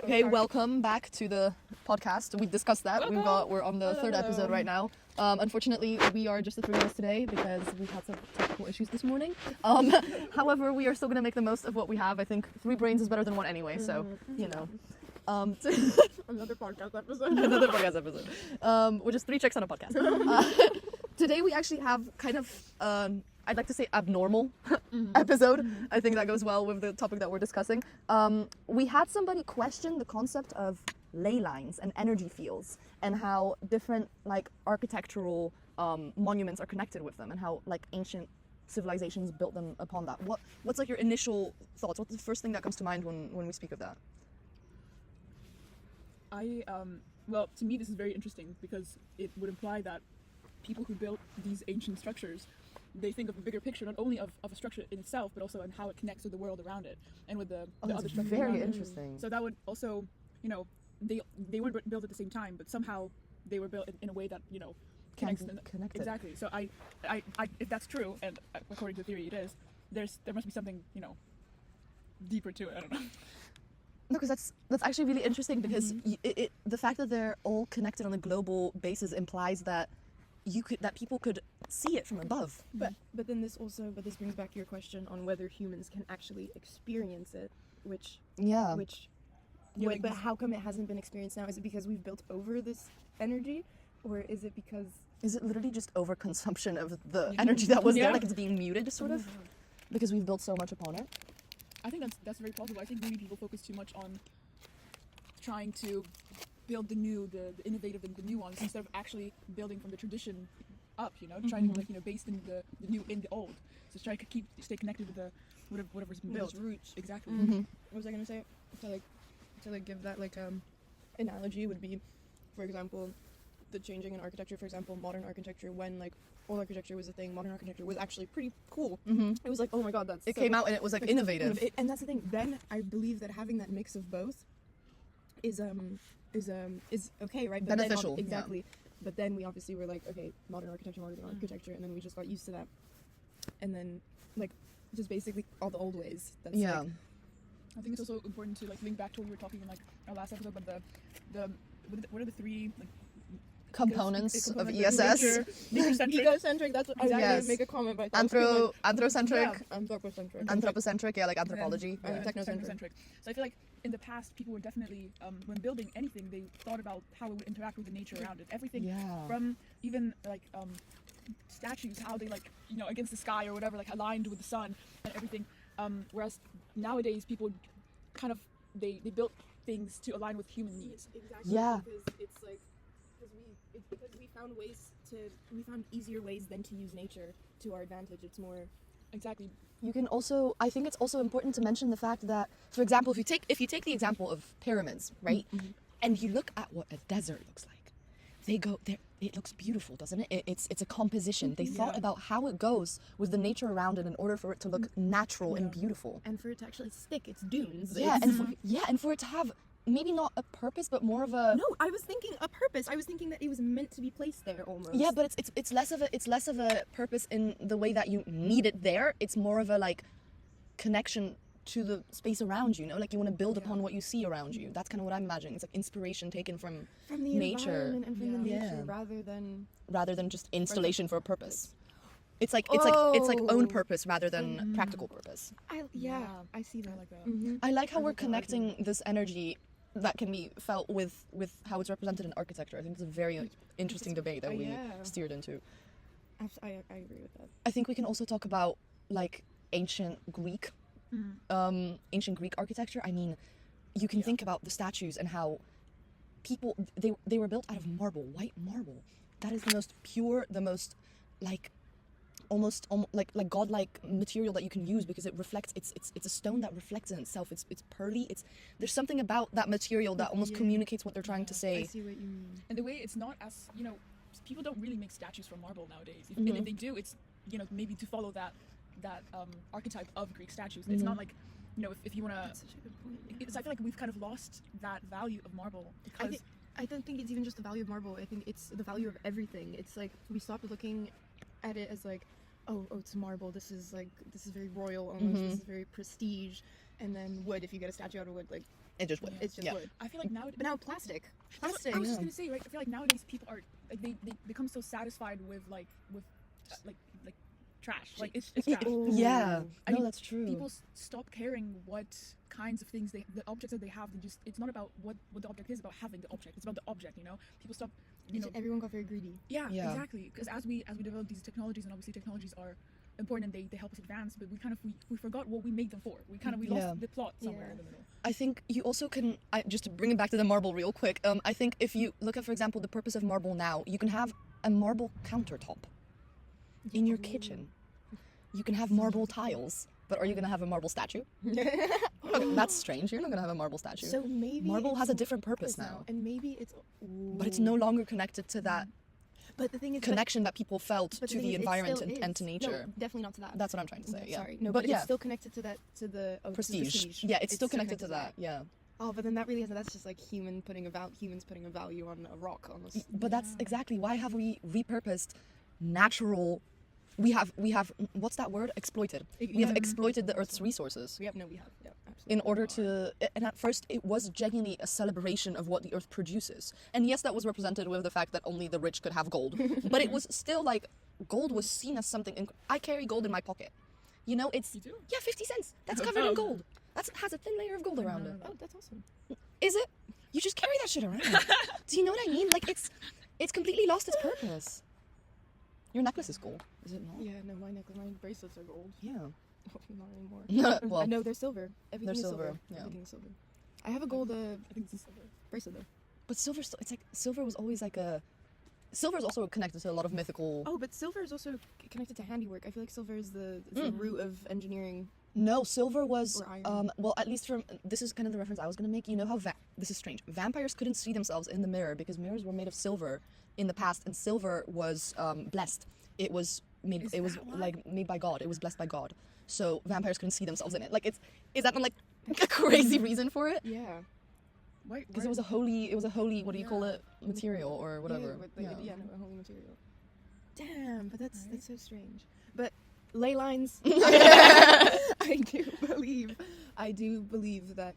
Okay, welcome back to the podcast. We discussed that. We're on the third episode right now. Unfortunately, we are just the three of us today because we've had some technical issues this morning. However, we are still going to make the most of what we have. I think 3 brains is better than 1 anyway, so, you know. Another podcast episode. Another podcast episode. We're just 3 chicks on a podcast. Today we actually have kind of, I'd like to say abnormal episode. I think that goes well with the topic that we're discussing. We had somebody question the concept of ley lines and energy fields and how different like architectural monuments are connected with them and how like ancient civilizations built them upon that. What's like your initial thoughts? What's the first thing that comes to mind when we speak of that? Well, to me this is very interesting because it would imply that people who built these ancient structures, they think of a bigger picture, not only of a structure in itself, but also in how it connects with the world around it and with the other structures. Very interesting. So that would also, you know, they weren't built at the same time, but somehow they were built in a way that, you know, connected. Exactly. So I if that's true, and according to theory it is, there must be something, you know, deeper to it. I don't know. No, because that's actually really interesting because the fact that they're all connected on a global basis implies that people could see it from above. But then this brings back your question on whether humans can actually experience it, but how come it hasn't been experienced now? Is it because we've built over this energy, or is it because literally just overconsumption of the energy that was there, like it's being muted sort of, because we've built so much upon it? I think that's very possible. I think maybe people focus too much on trying to build the new, the innovative, and the new ones instead of actually building from the tradition up. You know, trying to based in the new in the old. So try to stay connected with the whatever's been built. Roots. Exactly. What was I gonna say? To give that analogy would be, for example, the changing in architecture. For example, modern architecture, when like old architecture was a thing, modern architecture was actually pretty cool. It was like, oh my god, it came out and it was like innovative. And that's the thing. Then I believe that having that mix of both is okay, right? But beneficial. Then, exactly. Yeah. But then we obviously were like, okay, modern architecture, and then we just got used to that. And then like just basically all the old ways. That's I think it's also important to like link back to what we were talking in like our last episode about what are the 3 like components of ESS? Egocentric, that's what I was going to make a comment by anthrocentric, anthropocentric, like anthropology, technocentric. So I feel like in the past people were definitely when building anything they thought about how it would interact with the nature around it. Everything from even like statues, how they like, you know, against the sky or whatever, like aligned with the sun and everything. Whereas nowadays people kind of they built things to align with human needs. Exactly. Yeah. Because we found easier ways than to use nature to our advantage. It's more exactly. You can also, I think it's also important to mention the fact that, for example, if you take the example of pyramids, right, and you look at what a desert looks like, they go there. It looks beautiful, doesn't it? It's a composition. They thought about how it goes with the nature around it in order for it to look natural and beautiful, and for it to actually stick. It's dunes. And for it to have maybe not a purpose, but more of a. No, I was thinking a purpose. I was thinking that it was meant to be placed there almost. Yeah, but it's less of a purpose in the way that you need it there. It's more of a like connection to the space around you. You know, like you want to build upon what you see around you. That's kind of what I'm imagining. It's like inspiration taken from the nature and from the nature rather than just installation for a purpose. It's like own purpose rather than practical purpose. I see that. I like that. I like how we're connecting this energy that can be felt with how it's represented in architecture. I think it's a very interesting debate that we steered into. I agree with that. I think we can also talk about like ancient Greek architecture. I mean, you can think about the statues and how people they were built out of marble, white marble. That is the most pure, the most like almost like godlike material that you can use because it reflects. It's a stone that reflects in itself. It's pearly. There's something about that material that almost communicates what they're trying to say. I see what you mean. And the way it's not as, you know, people don't really make statues from marble nowadays. And if they do, it's, you know, maybe to follow that archetype of Greek statues. It's not like, you know, if you want to. That's such a good point. I feel like we've kind of lost that value of marble because I don't think it's even just the value of marble. I think it's the value of everything. It's like we stopped looking at it as like, oh, it's marble. This is very royal almost. This is very prestige. And then wood, if you get a statue out of wood, like It just would. It's just Yeah. wood. I feel like nowadays. But now plastic. I Plastic. was just Yeah. gonna say, right? I feel like nowadays people are like they become so satisfied with like trash. Like it's trash. Yeah. I No, mean, that's true. People stop caring what kinds of things the objects that they have. They just it's not about what the object is, about having the object. It's about the object. You know, people stop. You know, Everyone got very greedy. yeah, Yeah. exactly. Because as we develop these technologies, and obviously technologies are important and they help us advance, but we forgot what we made them for. We Yeah. lost the plot somewhere Yeah. in the middle. I think you also can, just to bring it back to the marble real quick, I think if you look at, for example, the purpose of marble now, you can have a marble countertop in your kitchen. You can have marble tiles, but are you going to have a marble statue? That's strange. You're not going to have a marble statue. So maybe Marble it's has a different purpose now. and maybe it's. But it's no longer connected to that But the thing is, connection that people felt but to thing the is, it environment still and to is. nature. No, definitely not to that. That's what I'm trying to say, yeah. Sorry, no, but but yeah, it's still connected to that to the prestige. Yeah, it's still connected to that, yeah. Oh, but then that really isn't. That's just like humans putting a value on a rock on this. But that's exactly why have we repurposed natural. We have what's that word? Exploited. We have exploited the Earth's resources We have. Yeah, absolutely. in order to. And at first, it was genuinely a celebration of what the Earth produces. And yes, that was represented with the fact that only the rich could have gold. But it was still like gold was seen as something. I carry gold in my pocket. You know, it's You do? yeah, 50 cents. That's covered in gold. That has a thin layer of gold around it. Oh, that's awesome. Is it? You just carry that shit around. Do you know what I mean? Like it's completely lost its purpose. Your necklace is gold, is it not? Yeah, no, my bracelets are gold. Yeah. Not anymore. Well, I know they're silver. Everything they're is silver, yeah. Everything is silver. I have a gold I think it's silver. bracelet though. but silver still, it's like silver was always like a. Silver is also connected to a lot of mythical. Oh, but silver is also connected to handiwork. I feel like silver is the root of engineering. No, silver was. Or iron. Well, at least from this is kind of the reference I was gonna make. You know how this is strange. Vampires couldn't see themselves in the mirror because mirrors were made of silver in the past, and silver was blessed. It was made. Is It was that why? like made by God. It was blessed by God. So vampires couldn't see themselves in it. Like is that not like a crazy reason for it? Yeah. Why? Because it was a holy. What do you call it? Material or whatever. Yeah, no, a holy material. Damn, but that's so strange. But ley lines. I do believe that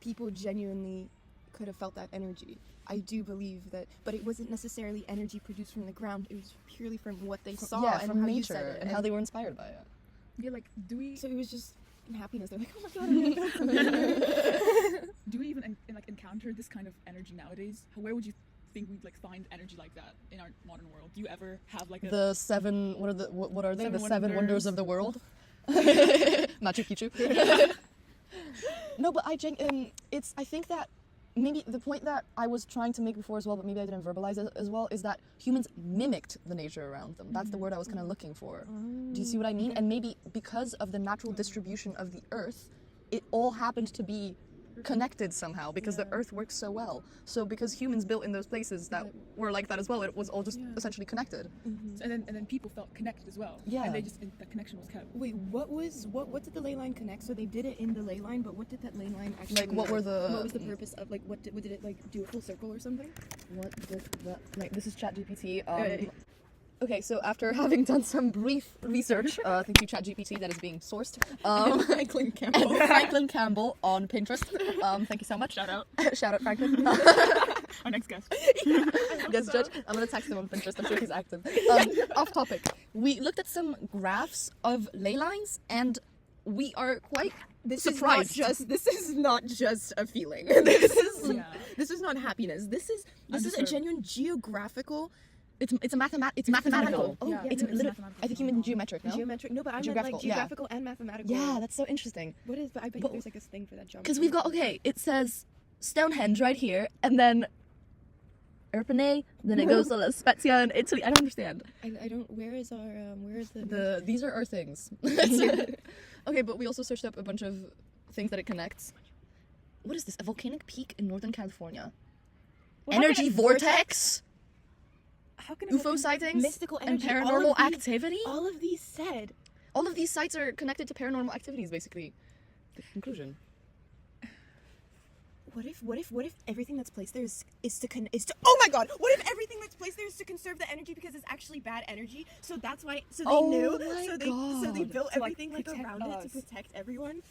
people genuinely could have felt that energy. I do believe that, but it wasn't necessarily energy produced from the ground. It was purely from what they saw Yeah, and from how you said nature it, and how they were inspired by it. Yeah, like do we So it was just happiness. They're like, oh my god, I'm gonna build something. do we even like encounter this kind of energy nowadays? Where would you think we'd like find energy like that in our modern world? Do you ever have like a The seven. What are they? The seven wonders of the world. Machu Picchu. No, but I think that maybe the point that I was trying to make before as well, but maybe I didn't verbalize it as well, is that humans mimicked the nature around them. That's the word I was kind of looking for. Do you see what I mean? And maybe because of the natural distribution of the Earth, it all happened to be connected somehow because the Earth works so well. So because humans built in those places that were like that as well, it was all just essentially connected. and then people felt connected as well. Yeah. And that connection was kept. Wait, what did the ley line connect? So they did it in the ley line, but what did that ley line actually? Like, what was the purpose of like what did it like do a full circle or something? What did that, like, this is ChatGPT. Okay, so after having done some brief research, thank you ChatGPT, that is being sourced. Franklin Campbell. And Franklin Campbell on Pinterest. Thank you so much. Shout out. Shout out Franklin. Our next guest. Yes, Judge. I'm gonna text him on Pinterest. I'm sure he's active. Off topic. We looked at some graphs of ley lines, and we are quite surprised. This is not just a feeling. This is not happiness. This is a Understood. genuine geographical. It's mathematical. Oh, yeah. It's It's literally. mathematical. I think you mean geometric, no? Geometric. No, but I meant Geographical, like yeah. geographical and mathematical. Yeah, that's so interesting. What is? But I bet But- there's like a thing for that geometry. Because we've got, okay, it says Stonehenge right here, and then Erpene, then it goes to La Spezia in Italy. I don't understand. I don't. Where is the? These are our things. Okay, but we also searched up a bunch of things that it connects. What is this? A volcanic peak in Northern California? Well, how can Energy it- vortex? How can UFO sightings? mystical And energy, all paranormal of these- activity? All of these said. All of these sites are connected to paranormal activities, basically. The conclusion. What if everything that's placed there is to oh my god, what if everything that's placed there is to conserve the energy because it's actually bad energy, so that's why, so they Oh knew, my so they God. built To, like, everything like protect around it us. to protect everyone,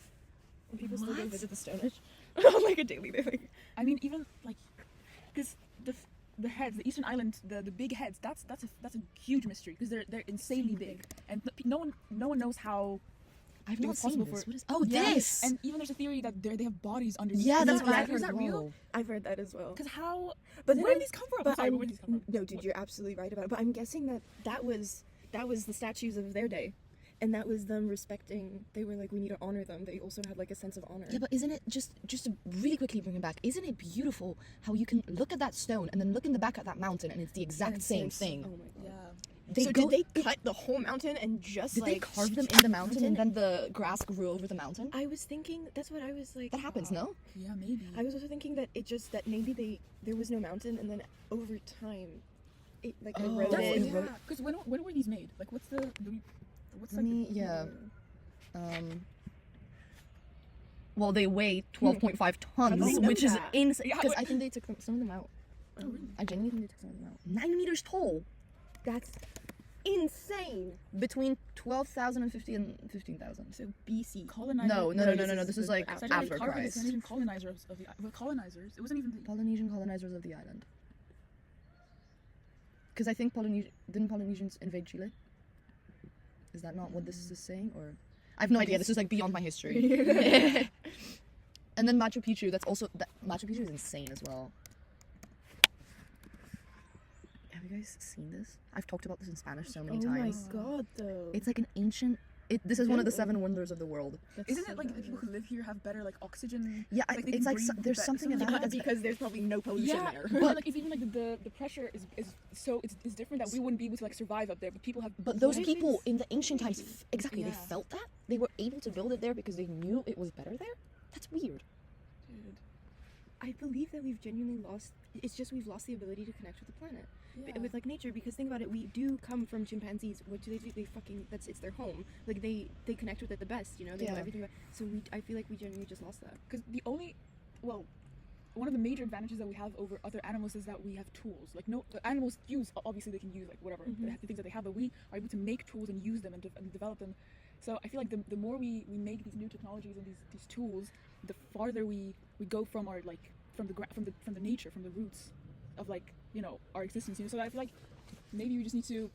and people still go What? visit the Stonehenge. on like a daily basis. I mean, even like, because the heads, the Eastern Island, the big heads, that's a huge mystery because they're insanely big, and no one knows how. I've it not was seen possible this. for- What is? Oh, Yeah, this. And even there's a theory that they have bodies underneath. Yeah, that's Is what that- I've heard Is that as real? well. I've heard that as well. Because how? But Where then did these come from? But Sorry, I'm, where did these come from? no, dude, you're absolutely right about it. But I'm guessing that was the statues of their day, and that was them respecting. They were like, we need to honor them. They also had like a sense of honor. Yeah, but isn't it just to really quickly bring it back? Isn't it beautiful how you can look at that stone and then look in the back at that mountain and it's the exact same thing? Oh my god. Yeah. They So go- did they cut the whole mountain and just Did like they carve them in the mountain and then the grass grew over the mountain? I was thinking that's what I was like. That happens, no? Yeah, maybe. I was also thinking that maybe there was no mountain and then over time, it like Oh, eroded. it yeah. wrote- Because when were these made? Like, what's Let like me, yeah. Well, they weigh 12.5 How tons, do they know which is that? insane. Yeah, Because what- I think they took some of them out. Oh, really? I genuinely think they took some of them out. 9 meters tall. That's insane. Between 12,000 and 15,000. So BC. colonizer? No. This is like It's actually after carved by the Christ. Polynesian colonizers of the colonizers. It wasn't even the Polynesian colonizers of the island. Because I think didn't Polynesians invade Chile? Is that not what this is saying? Or I have no idea. This is like beyond my history. And then Machu Picchu. Machu Picchu is insane as well. Have you guys seen this? I've talked about this in Spanish so many times. Oh my god, though. It's like an ancient. This is one of the 7 wonders of the world. Isn't it like the people who live here have better like oxygen? Yeah, Like, they it's can like breathe there's that- something something about like it. because there's probably no pollution Yeah, there. but like it's even like the pressure is so it's different that we wouldn't be able to like survive up there. But people have. But those What if people it's- in the ancient times, exactly, they Yeah. felt that. They were able to build it there because they knew it was better there. That's weird. Dude, I believe that we've genuinely lost. It's just we've lost the ability to connect with the planet, yeah. with like nature. Because think about it, we do come from chimpanzees. What do they do? They fucking it's their home. Like they connect with it the best. You know, they know Yeah. everything. So I feel like we genuinely just lost that. Because one of the major advantages that we have over other animals is that we have tools. Like no the animals obviously they can use like whatever the things that they have, but we are able to make tools and use them and develop them. So I feel like the more we make these new technologies and these tools, the farther we go from our like from the nature, from the roots of like our existence. So I feel like maybe we just need to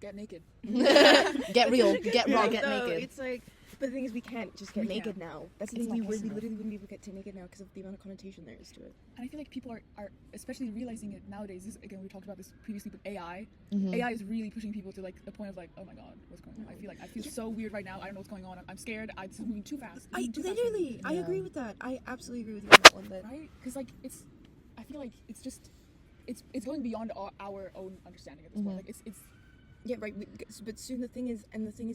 get naked. Get real, get raw, get So naked. It's like, but the thing is, we can't just get We naked can't. now. That's the It's thing. not We possible. literally wouldn't be able to get naked now because of the amount of connotation there is to it. And I feel like people are especially realizing it nowadays. Again, we talked about this previously, but AI. Mhm. AI is really pushing people to like the point of like, oh my god, what's going on? I feel so weird right now. I don't know what's going on. I'm scared. This is moving too fast. I Moving too fast for me. I Yeah. agree with that. I absolutely agree with you on that one. That Right? Because like I feel like it's just it's going beyond our own understanding at this point. Like it's yeah, right. But soon the thing is,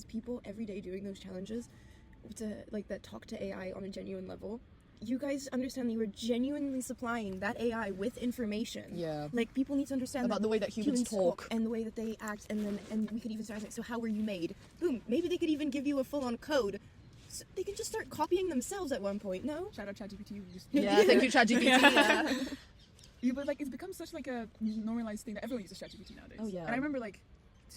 people every day doing those challenges, to like that talk to AI on a genuine level. You guys understand that you are genuinely supplying that AI with information. Yeah. Like people need to understand About that the way that humans talk. and the way that they act, and we could even start like, so how were you made? Boom. Maybe they could even give you a full-on code. So they can just start copying themselves at one point. No. shout out ChatGPT. You just Yeah, thank you, ChatGPT. Yeah. Yeah, but like it's become such like a normalized thing that everyone uses ChatGPT nowadays. Oh, yeah. And I remember like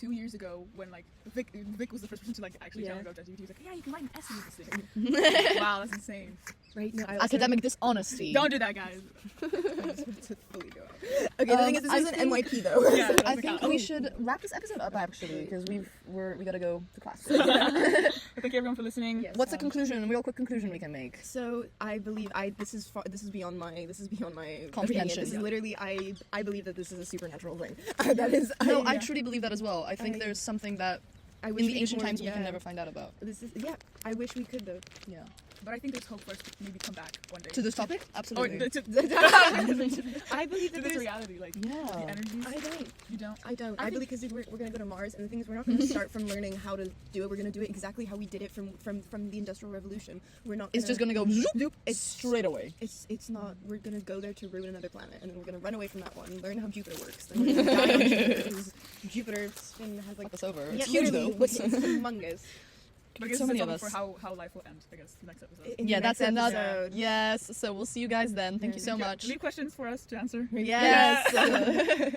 2 years ago when like Vic was the first person to like actually tell me about ChatGPT. He was like, yeah, you can write an essay with this thing. Wow, that's insane. Right. No. Academic dishonesty. Don't do that, guys. to fully go out. Okay. The thing is, this I is an think- NYP though. Yeah, that I doesn't think count. we should wrap this episode up actually because we gotta go to class. Thank you everyone for listening. Yes. What's a conclusion? A real quick conclusion we can make. So I believe this is beyond my Comprehension. This is literally I believe that this is a supernatural thing. That is No, I truly believe that as well. I think I- there's something that I in wish the we ancient could- times we can yeah. never find out about. This is I wish we could though. Yeah. But I think there's hope for us to maybe come back one day. To this topic? Or Absolutely. to I believe this that there's. reality, like the Yeah. energies. I don't. You don't. I don't. I I believe because we're gonna go to Mars, and the thing is, we're not gonna start from learning how to do it. We're gonna do it exactly how we did it from the Industrial Revolution. We're not. It's just gonna go zoop, It's straight away. It's not. We're gonna go there to ruin another planet, and then we're gonna run away from that one and learn how Jupiter works. Then we're gonna die on Jupiter, 'cause Jupiter spin has like. Fuck us over. Yeah, It's huge literally, though. It's humongous. But I guess So it's many a of topic us. for how life will end. I guess next episode. In the Yeah, next that's another. episode. Yes. So we'll see you guys then. Thank you so much. Leave questions for us to answer. Yes.